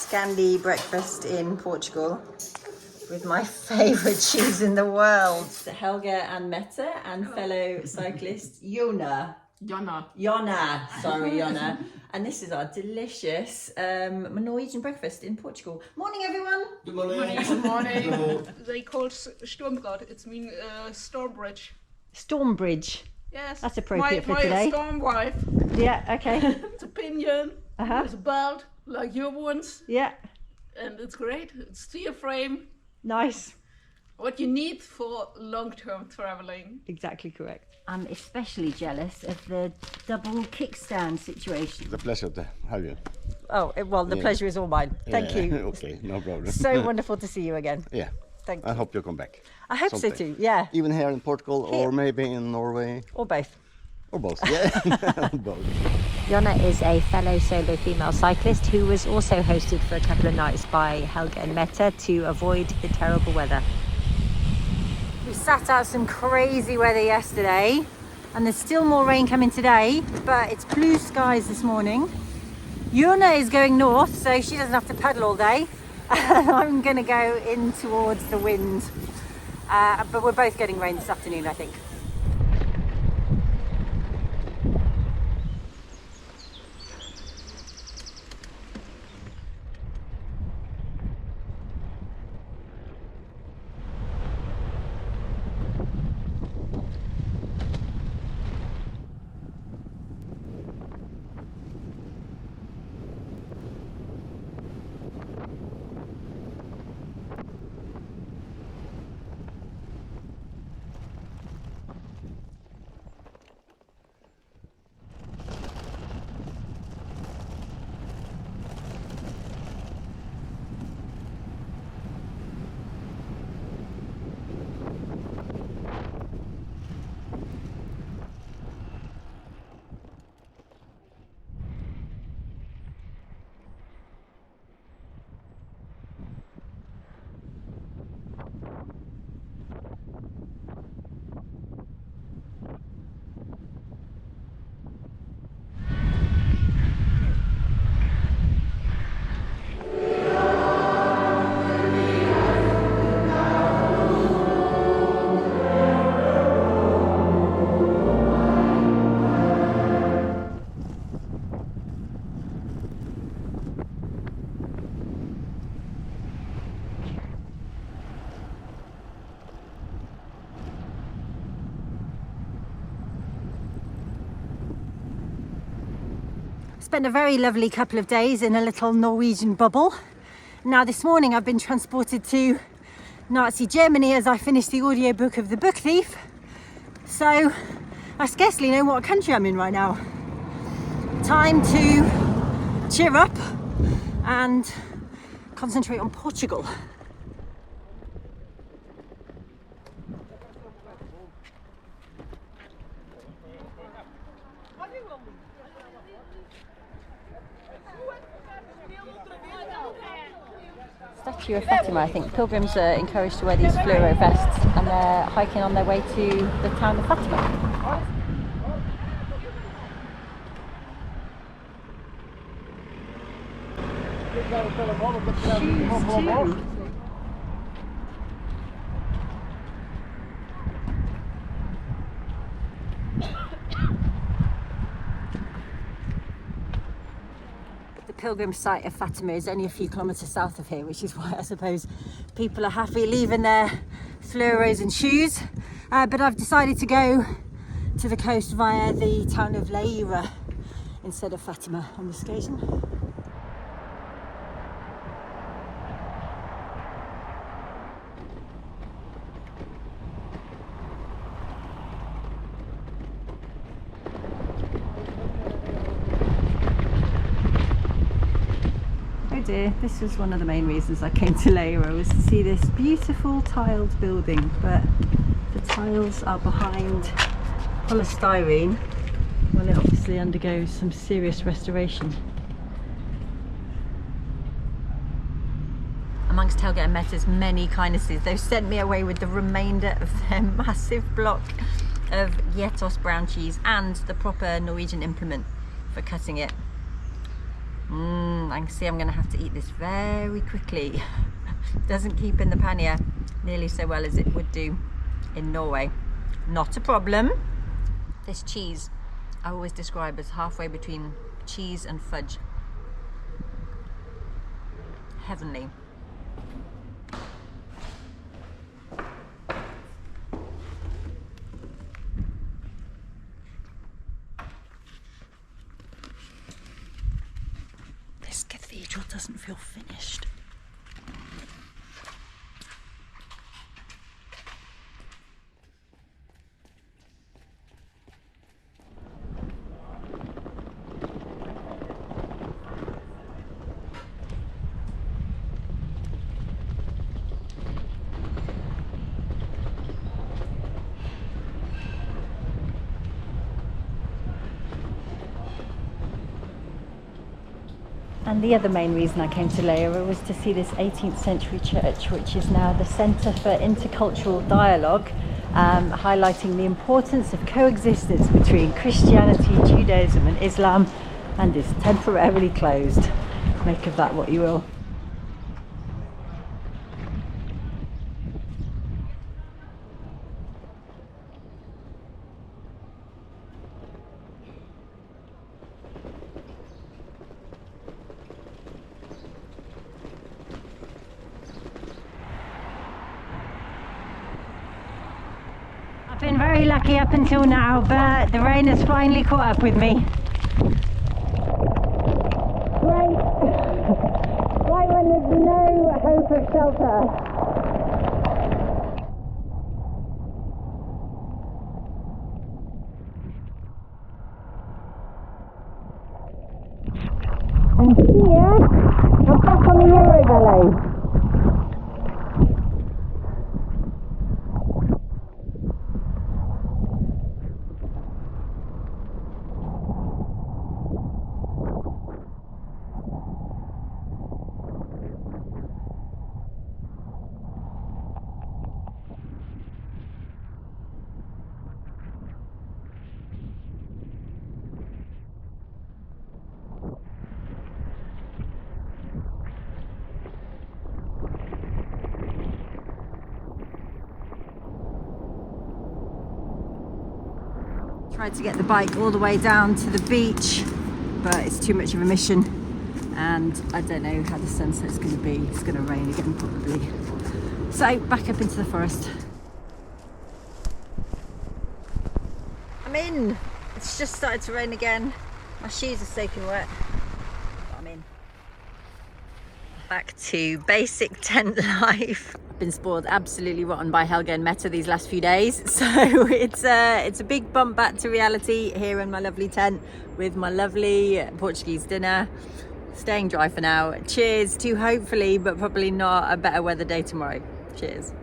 Scandi breakfast in Portugal with my favourite cheese in the world. Helga and Mette and fellow cyclist Yana. Sorry, Yana. And this is our delicious Norwegian breakfast in Portugal. Morning, everyone. Good morning. Good morning. They call Stormbrad. It's mean Stormbridge. Stormbridge. Yes. That's appropriate for today. My storm wife. Yeah, okay. It's a pinion. It's a belt like your ones. Yeah. And it's great. It's steel frame. Nice. What you need for long-term traveling. Exactly correct. I'm especially jealous of the double kickstand situation. It's a pleasure to have you. Oh, well, the pleasure is all mine. Thank you. Okay, no problem. So wonderful to see you again. Yeah. Thank you. I hope you come back. I hope someday. so too, yeah. Even here in Portugal or maybe in Norway. Or both. Or both, yeah. Both. Yana is a fellow solo female cyclist who was also hosted for a couple of nights by Helga and Mette to avoid the terrible weather. We sat out some crazy weather yesterday and there's still more rain coming today, but it's blue skies this morning. Yana is going north, so she doesn't have to pedal all day. And I'm going to go in towards the wind. But we're both getting rain this afternoon, I think. Spent a very lovely couple of days in a little Norwegian bubble. Now this morning I've been transported to Nazi Germany as I finished the audiobook of The Book Thief. So I scarcely know what country I'm in right now. Time to cheer up and concentrate on Portugal. Statue of Fatima, I think. Pilgrims are encouraged to wear these fluoro vests and they're hiking on their way to the town of Fatima. Shoes too. Pilgrim site of Fatima is only a few kilometres south of here, which is why I suppose people are happy leaving their fluoros and shoes. But I've decided to go to the coast via the town of Leiria instead of Fatima on this occasion. Dear, this was one of the main reasons I came to Leiria, was to see this beautiful tiled building, but the tiles are behind polystyrene while it obviously undergoes some serious restoration. Amongst Helga and Mette's many kindnesses, they've sent me away with the remainder of their massive block of Gjetost brown cheese and the proper Norwegian implement for cutting it. I can see I'm going to have to eat this very quickly. Doesn't keep in the pannier nearly so well as it would do in Norway. Not a problem. This cheese I always describe as halfway between cheese and fudge. Heavenly. This cathedral doesn't feel finished. And the other main reason I came to Leiria was to see this 18th century church, which is now the Centre for Intercultural Dialogue, highlighting the importance of coexistence between Christianity, Judaism and Islam, and is temporarily closed. Make of that what you will. I've been very lucky up until now, but the rain has finally caught up with me. Right, right when there's no hope of shelter. And here, I'm back on the Eurovelo. Tried to get the bike all the way down to the beach, but it's too much of a mission, and I don't know how the sunset's going to be. It's going to rain again probably. So back up into the forest. I'm in. It's just started to rain again. My shoes are soaking wet, but I'm in. Back to basic tent life. Been spoiled absolutely rotten by Helga and Meta these last few days, so it's a big bump back to reality here in my lovely tent with my lovely Portuguese dinner. Staying dry for now. Cheers to hopefully, but probably not, a better weather day tomorrow. Cheers.